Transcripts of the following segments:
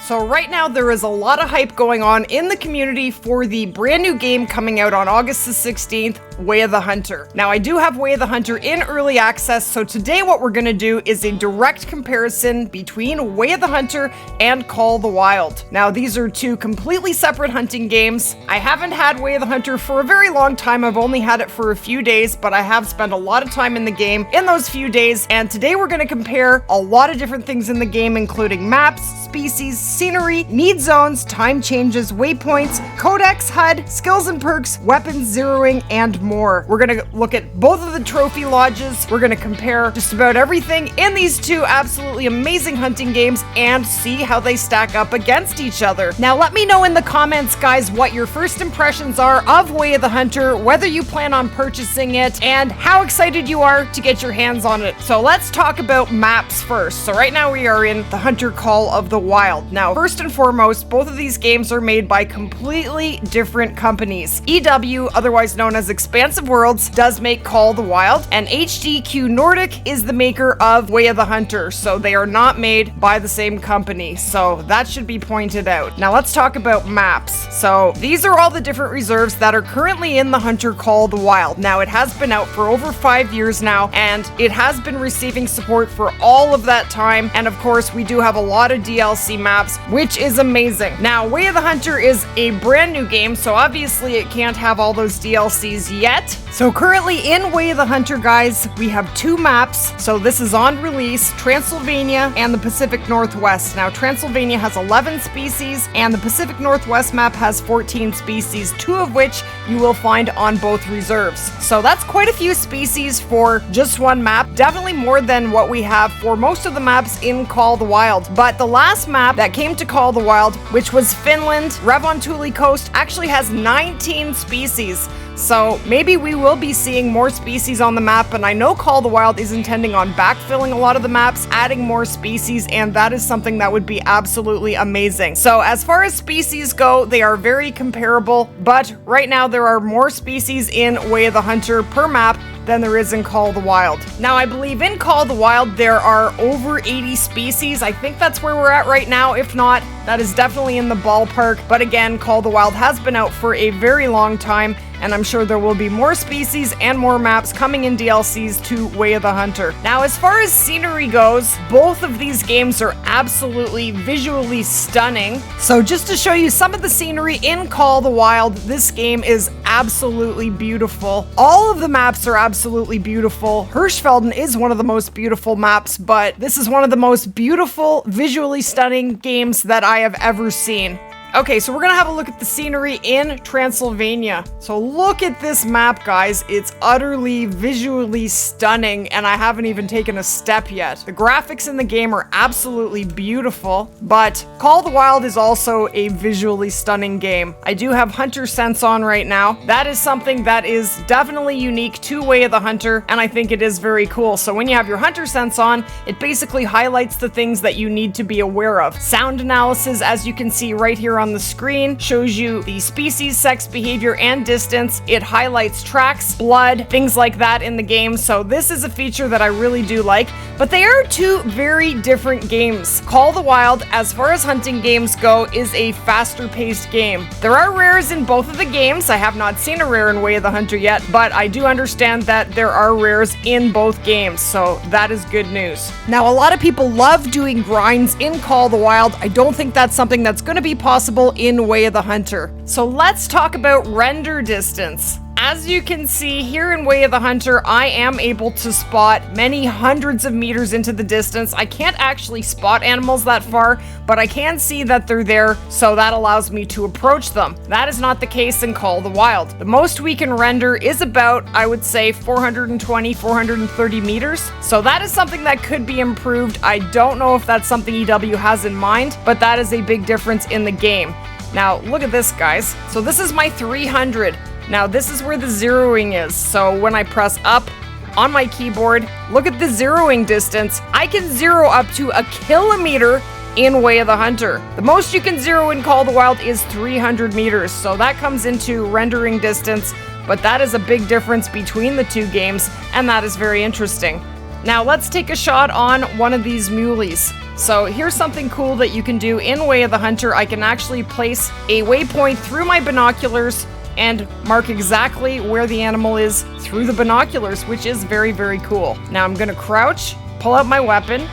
So right now there is a lot of hype going on in the community for the brand new game coming out on August the 16th, Way of the Hunter. Now I do have Way of the Hunter in early access, so today what we're gonna do is a direct comparison between Way of the Hunter and Call of the Wild. Now these are two completely separate hunting games. I haven't had Way of the Hunter for a very long time. I've only had it for a few days, but I have spent a lot of time in the game in those few days, and today we're gonna compare a lot of different things in the game, including maps, species, scenery, need zones, time changes, waypoints, Codex, HUD, skills and perks, weapons zeroing, and more. We're gonna look at both of the trophy lodges. We're gonna compare just about everything in these two absolutely amazing hunting games and see how they stack up against each other. Now let me know in the comments, guys, what your first impressions are of Way of the Hunter, whether you plan on purchasing it, and how excited you are to get your hands on it. So let's talk about maps first. So right now we are in the Hunter Call of the Wild. Now, first and foremost, both of these games are made by completely different companies. EW, otherwise known as Expansive Worlds, does make Call of the Wild, and HDQ Nordic is the maker of Way of the Hunter, so they are not made by the same company, so that should be pointed out. Now let's talk about maps. So these are all the different reserves that are currently in the Hunter Call of the Wild. Now it has been out for over 5 years now, and it has been receiving support for all of that time, and of course we do have a lot of DLC maps, which is amazing. Now, Way of the Hunter is a brand new game, so obviously it can't have all those DLCs yet. So currently in Way of the Hunter, guys, we have two maps. So this is on release, Transylvania and the Pacific Northwest. Now, Transylvania has 11 species, and the Pacific Northwest map has 14 species, two of which you will find on both reserves. So that's quite a few species for just one map. Definitely more than what we have for most of the maps in Call of the Wild. But the last map that came to Call of the Wild, which was Finland, Revontuli Coast, actually has 19 species. So maybe we will be seeing more species on the map, and I know Call of the Wild is intending on backfilling a lot of the maps, adding more species, and that is something that would be absolutely amazing. So as far as species go, they are very comparable, but right now there are more species in Way of the Hunter per map than there is in Call of the Wild. Now, I believe in Call of the Wild there are over 80 species. I think that's where we're at right now. If not, that is definitely in the ballpark. But again, Call of the Wild has been out for a very long time, and I'm sure there will be more species and more maps coming in DLCs to Way of the Hunter. Now, as far as scenery goes, both of these games are absolutely visually stunning. So just to show you some of the scenery in Call of the Wild, this game is absolutely beautiful. All of the maps are absolutely beautiful. Hirschfelden is one of the most beautiful maps, but this is one of the most beautiful, visually stunning games that I have ever seen. Okay, so we're gonna have a look at the scenery in Transylvania. So look at this map, guys. It's utterly visually stunning, and I haven't even taken a step yet. The graphics in the game are absolutely beautiful, but Call of the Wild is also a visually stunning game. I do have Hunter Sense on right now. That is something that is definitely unique to Way of the Hunter, and I think it is very cool. So when you have your Hunter Sense on, it basically highlights the things that you need to be aware of. Sound analysis, as you can see right here on the screen, shows you the species, sex, behavior, and distance. It highlights tracks, blood, things like that in the game. So this is a feature that I really do like, but they are two very different games. Call of the Wild, as far as hunting games go, is a faster paced game. There are rares in both of the games. I have not seen a rare in Way of the Hunter yet, but I do understand that there are rares in both games, so that is good news. Now, a lot of people love doing grinds in Call of the Wild. I don't think that's something that's going to be possible in Way of the Hunter. So let's talk about render distance. As you can see here in Way of the Hunter, I am able to spot many hundreds of meters into the distance. I can't actually spot animals that far, but I can see that they're there, so that allows me to approach them. That is not the case in Call of the Wild. The most we can render is about, I would say, 420, 430 meters. So that is something that could be improved. I don't know if that's something EW has in mind, but that is a big difference in the game. Now, look at this, guys. So this is my 300. Now, this is where the zeroing is. So when I press up on my keyboard, look at the zeroing distance. I can zero up to a kilometer in Way of the Hunter. The most you can zero in Call of the Wild is 300 meters. So that comes into rendering distance, but that is a big difference between the two games, and that is very interesting. Now let's take a shot on one of these muleys. So here's something cool that you can do in Way of the Hunter. I can actually place a waypoint through my binoculars and mark exactly where the animal is through the binoculars, which is very, very cool. Now I'm gonna crouch, pull out my weapon,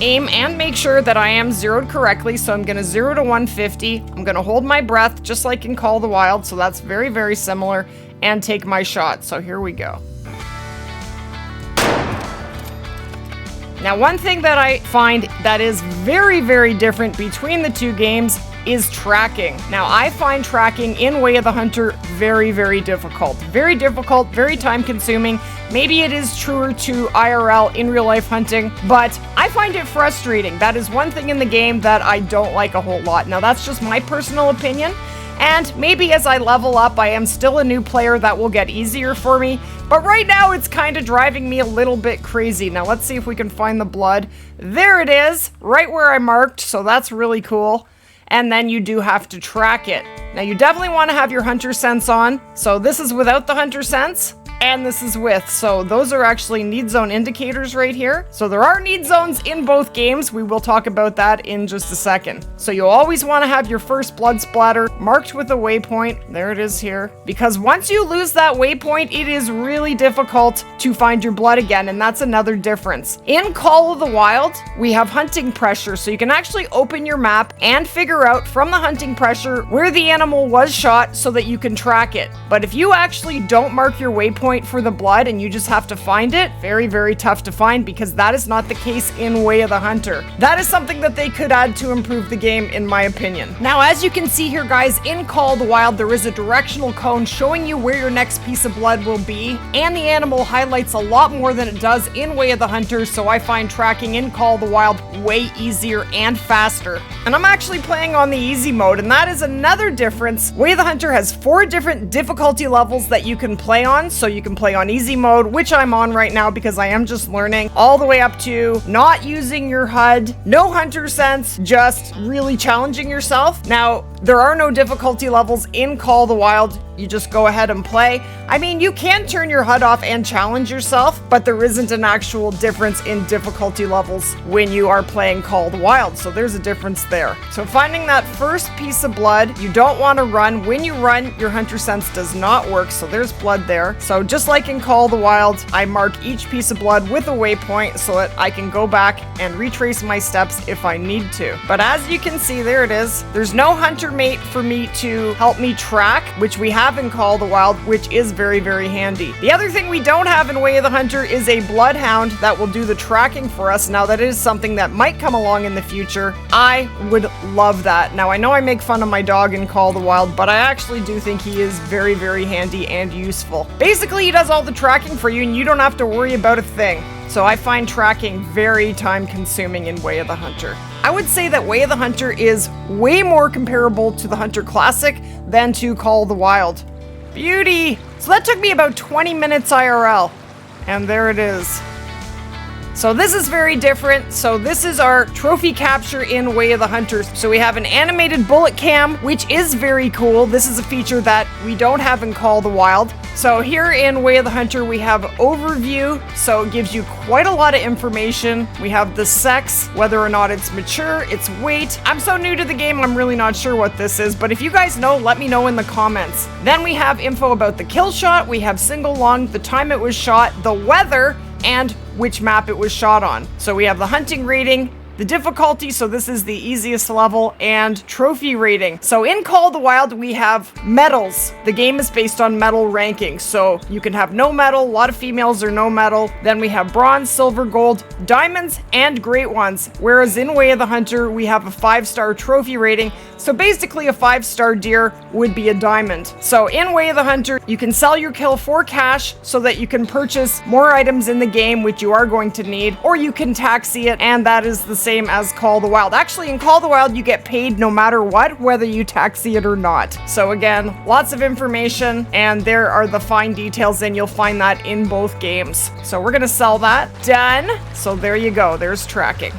aim, and make sure that I am zeroed correctly. So I'm gonna 0 to 150. I'm gonna hold my breath just like in Call of the Wild, so that's very, very similar, and take my shot. So here we go. Now, one thing that I find that is very, very different between the two games is tracking. Now, I find tracking in Way of the Hunter very, very difficult. Very difficult, very time consuming. Maybe it is truer to IRL, in real life hunting, but I find it frustrating. That is one thing in the game that I don't like a whole lot. Now, that's just my personal opinion. And maybe as I level up, I am still a new player, that will get easier for me. But right now, it's kind of driving me a little bit crazy. Now, let's see if we can find the blood. There it is, right where I marked, so that's really cool. And then you do have to track it. Now, you definitely want to have your hunter sense on. So this is without the hunter sense, and this is with. So those are actually need zone indicators right here. So there are need zones in both games. We will talk about that in just a second. So you'll always want to have your first blood splatter marked with a waypoint. There it is here. Because once you lose that waypoint, it is really difficult to find your blood again, and that's another difference. In Call of the Wild, we have hunting pressure, so you can actually open your map and figure out from the hunting pressure where the animal was shot so that you can track it. But if you actually don't mark your waypoint for the blood and you just have to find it, very, very tough to find, because that is not the case in Way of the Hunter. That is something that they could add to improve the game, in my opinion. Now, as you can see here, guys, in Call of the Wild, there is a directional cone showing you where your next piece of blood will be, and the animal highlights a lot more than it does in Way of the Hunter, so I find tracking in Call of the Wild way easier and faster. And I'm actually playing on the easy mode, and that is another difference. Way of the Hunter has 4 different difficulty levels that you can play on, so you can play on easy mode, which I'm on right now because I am just learning, all the way up to not using your HUD, no hunter sense, just really challenging yourself. Now, there are no difficulty levels in Call of the Wild. You just go ahead and play. I mean, you can turn your HUD off and challenge yourself, but there isn't an actual difference in difficulty levels when you are playing Call of the Wild, so there's a difference there. So finding that first piece of blood, you don't want to run. When you run, your hunter sense does not work, so there's blood there. So just like in Call of the Wild, I mark each piece of blood with a waypoint so that I can go back and retrace my steps if I need to. But as you can see, there it is. There's no hunter mate for me to help me track, which we have in Call of the Wild, which is very, very handy. The other thing we don't have in Way of the Hunter is a Bloodhound that will do the tracking for us. Now, that is something that might come along in the future. I would love that. Now, I know I make fun of my dog in Call of the Wild, but I actually do think he is very, very handy and useful. Basically, he does all the tracking for you, and you don't have to worry about a thing. So I find tracking very time consuming in Way of the Hunter. I would say that Way of the Hunter is way more comparable to the Hunter Classic than to Call of the Wild. Beauty! So that took me about 20 minutes IRL. And there it is. So this is very different. So this is our trophy capture in Way of the Hunter. So we have an animated bullet cam, which is very cool. This is a feature that we don't have in Call of the Wild. So here in Way of the Hunter, we have overview, so it gives you quite a lot of information. We have the sex, whether or not it's mature, its weight. I'm so new to the game, I'm really not sure what this is, but if you guys know, let me know in the comments. Then we have info about the kill shot, we have single lung, the time it was shot, the weather, and which map it was shot on. So we have the hunting rating, the difficulty, so this is the easiest level, and trophy rating. So in Call of the Wild, we have medals. The game is based on medal ranking, so you can have no medal, a lot of females are no medal. Then we have bronze, silver, gold, diamonds, and great ones. Whereas in Way of the Hunter, we have a 5-star trophy rating. So basically a 5-star deer would be a diamond. So in Way of the Hunter, you can sell your kill for cash so that you can purchase more items in the game, which you are going to need, or you can taxi it, and that is the same as Call of the Wild. Actually, in Call of the Wild, you get paid no matter what, whether you taxi it or not. So again, lots of information, and there are the fine details, and you'll find that in both games. So we're gonna sell that. Done. So there you go. There's tracking.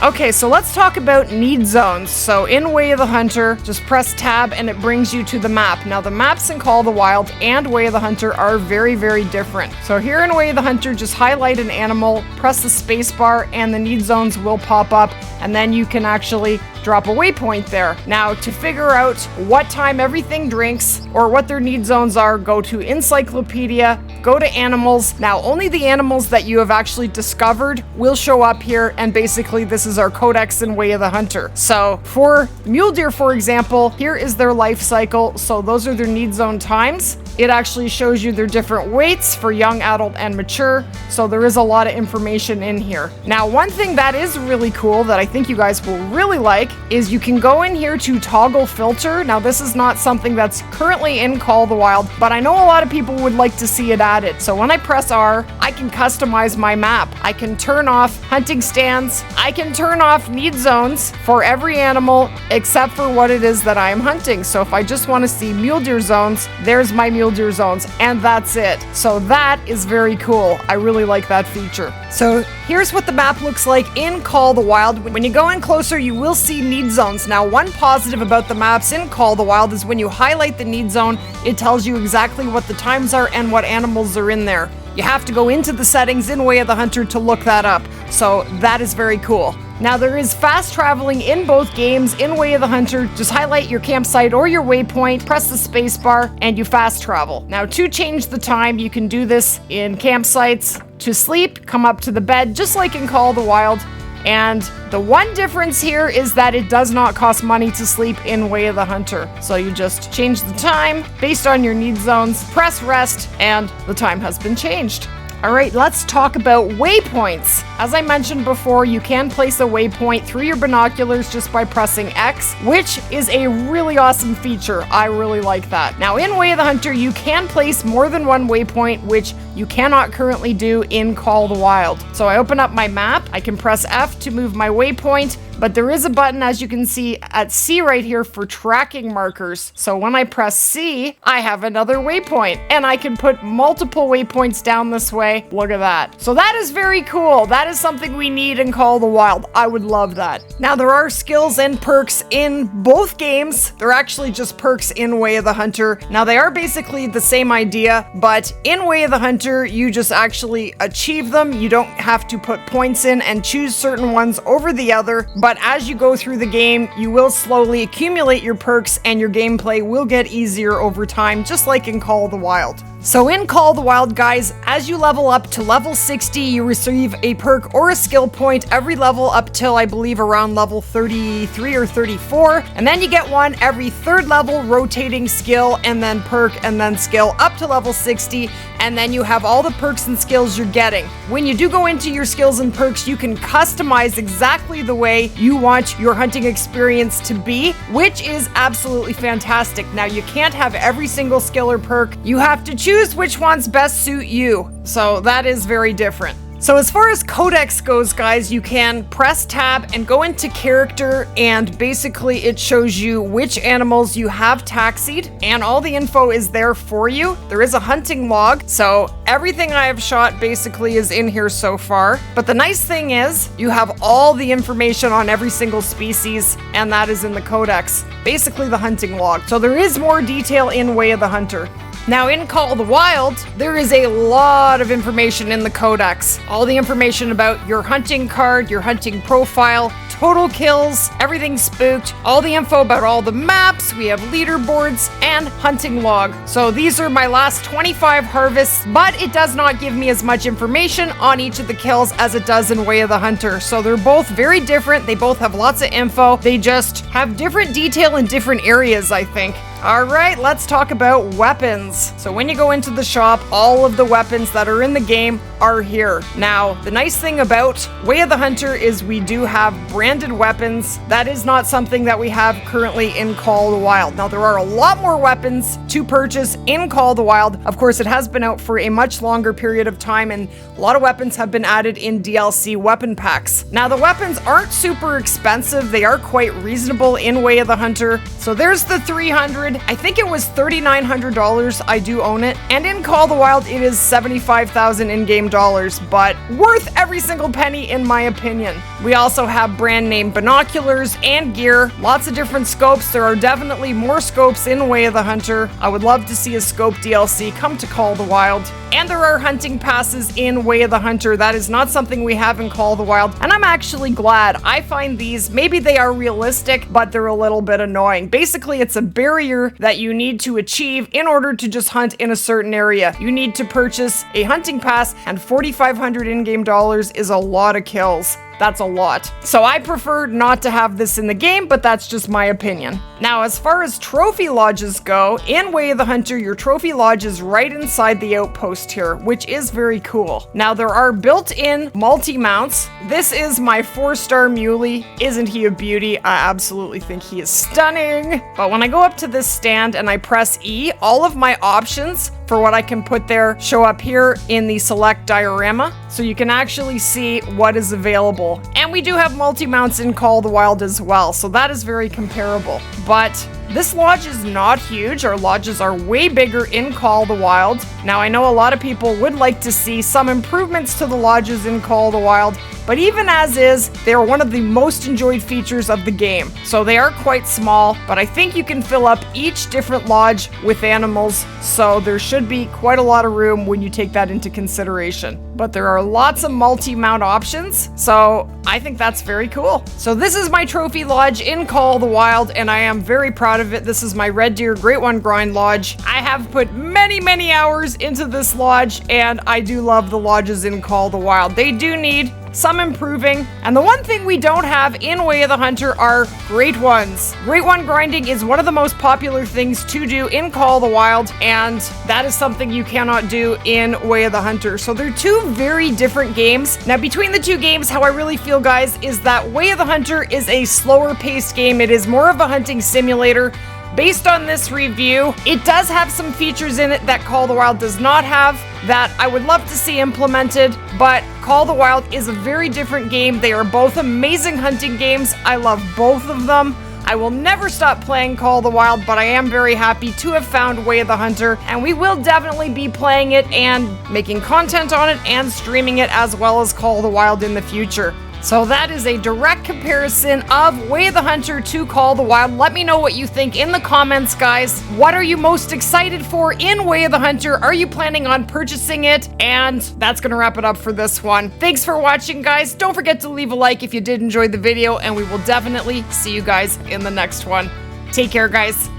Okay, so let's talk about need zones. So in Way of the Hunter, just press tab and it brings you to the map. Now the maps in Call of the Wild and Way of the Hunter are very, very different. So here in Way of the Hunter, just highlight an animal, press the space bar, and the need zones will pop up, and then you can actually drop a waypoint there. Now, to figure out what time everything drinks or what their need zones are, go to Encyclopedia, go to Animals. Now, only the animals that you have actually discovered will show up here, and basically this is our Codex in Way of the Hunter. So for mule deer, for example, here is their life cycle. So those are their need zone times. It actually shows you their different weights for young, adult, and mature. So there is a lot of information in here. Now, one thing that is really cool that I think you guys will really like is you can go in here to toggle filter. Now, this is not something that's currently in Call of the Wild, but I know a lot of people would like to see it added. So when I press R, I can customize my map. I can turn off hunting stands. I can turn off need zones for every animal except for what it is that I am hunting. So if I just want to see mule deer zones, there's my mule deer zones, and that's it. So that is very cool. I really like that feature. So here's what the map looks like in Call of the Wild. When you go in closer, you will see need zones. Now, one positive about the maps in Call of the Wild is when you highlight the need zone, it tells you exactly what the times are and what animals are in there. You have to go into the settings in Way of the Hunter to look that up. So that is very cool. Now, there is fast traveling in both games. In Way of the Hunter, just highlight your campsite or your waypoint, press the space bar, and you fast travel. Now, to change the time, you can do this in campsites. To sleep, come up to the bed, just like in Call of the Wild. And the one difference here is that it does not cost money to sleep in Way of the Hunter. So you just change the time based on your need zones, press rest, and the time has been changed. All right, let's talk about waypoints. As I mentioned before, you can place a waypoint through your binoculars just by pressing X, which is a really awesome feature. I really like that. Now, in Way of the Hunter, you can place more than one waypoint, which you cannot currently do in Call of the Wild. So I open up my map, I can press F to move my waypoint, but there is a button, as you can see at C right here, for tracking markers. So when I press C, I have another waypoint, and I can put multiple waypoints down this way. Look at that. So that is very cool. That is something we need in Call of the Wild. I would love that. Now, there are skills and perks in both games. They're actually just perks in Way of the Hunter. Now, they are basically the same idea, but in Way of the Hunter, you just actually achieve them. You don't have to put points in and choose certain ones over the other, but as you go through the game, you will slowly accumulate your perks and your gameplay will get easier over time, just like in Call of the Wild. So in Call of the Wild, guys, as you level up to level 60, you receive a perk or a skill point every level up till, I believe, around level 33 or 34. And then you get one every third level, rotating skill and then perk and then skill up to level 60. And then you have all the perks and skills you're getting. When you do go into your skills and perks, you can customize exactly the way you want your hunting experience to be, which is absolutely fantastic. Now, you can't have every single skill or perk. You have to choose which ones best suit you. So that is very different. So as far as Codex goes, guys, you can press tab and go into character, and basically it shows you which animals you have taxied, and all the info is there for you. There is a hunting log, so everything I have shot basically is in here so far. But the nice thing is you have all the information on every single species, and that is in the Codex, basically the hunting log. So there is more detail in Way of the Hunter. Now, in Call of the Wild, there is a lot of information in the Codex. All the information about your hunting card, your hunting profile, total kills, everything spooked, all the info about all the maps, we have leaderboards, and hunting log. So these are my last 25 harvests, but it does not give me as much information on each of the kills as it does in Way of the Hunter. So they're both very different. They both have lots of info. They just have different detail in different areas, I think. All right, let's talk about weapons. So when you go into the shop, all of the weapons that are in the game are here. Now, the nice thing about Way of the Hunter is we do have branded weapons. That is not something that we have currently in Call of the Wild. Now, there are a lot more weapons to purchase in Call of the Wild. Of course, it has been out for a much longer period of time, and a lot of weapons have been added in DLC weapon packs. Now, the weapons aren't super expensive. They are quite reasonable in Way of the Hunter. So there's the 300. I think it was $3,900. I do own it. And in Call of the Wild, it is $75,000 in-game dollars, but worth every single penny in my opinion. We also have brand name binoculars and gear, lots of different scopes. There are definitely more scopes in Way of the Hunter. I would love to see a scope DLC come to Call of the Wild. And there are hunting passes in Way of the Hunter. That is not something we have in Call of the Wild, and I'm actually glad. I find these, maybe they are realistic, but they're a little bit annoying. Basically, it's a barrier that you need to achieve in order to just hunt in a certain area. You need to purchase a hunting pass, and 4,500 in-game dollars is a lot of kills. That's a lot. So I prefer not to have this in the game, but that's just my opinion. Now, as far as trophy lodges go, in Way of the Hunter, your trophy lodge is right inside the outpost here, which is very cool. Now, there are built-in multi-mounts. This is my 4-star muley. Isn't he a beauty? I absolutely think he is stunning. But when I go up to this stand and I press E, all of my options for what I can put there show up here in the select diorama, so you can actually see what is available. And we do have multi-mounts in Call of the Wild as well, so that is very comparable. But this lodge is not huge. Our lodges are way bigger in Call of the Wild. Now, I know a lot of people would like to see some improvements to the lodges in Call of the Wild, but even as is, they are one of the most enjoyed features of the game. So they are quite small, but I think you can fill up each different lodge with animals, so there should be quite a lot of room when you take that into consideration. But there are lots of multi-mount options, so I think that's very cool. So this is my trophy lodge in Call of the Wild, and I am very proud of it. This is my Red Deer Great One Grind Lodge. I have put many hours into this lodge, and I do love the lodges in Call of the Wild. They do need some improving, and the one thing we don't have in Way of the Hunter are Great Ones. Great One grinding is one of the most popular things to do in Call of the Wild, and that is something you cannot do in Way of the Hunter. So they're two very different games. Now, between the two games, how I really feel, guys, is that Way of the Hunter is a slower paced game. It is more of a hunting simulator. Based on this review, it does have some features in it that Call of the Wild does not have that I would love to see implemented, but Call of the Wild is a very different game. They are both amazing hunting games. I love both of them. I will never stop playing Call of the Wild, but I am very happy to have found Way of the Hunter, and we will definitely be playing it and making content on it and streaming it as well as Call of the Wild in the future. So that is a direct comparison of Way of the Hunter to Call of the Wild. Let me know what you think in the comments, guys. What are you most excited for in Way of the Hunter? Are you planning on purchasing it? And that's gonna wrap it up for this one. Thanks for watching, guys. Don't forget to leave a like if you did enjoy the video, and we will definitely see you guys in the next one. Take care, guys.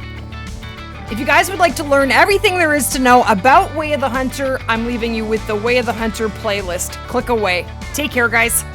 If you guys would like to learn everything there is to know about Way of the Hunter, I'm leaving you with the Way of the Hunter playlist. Click away. Take care, guys.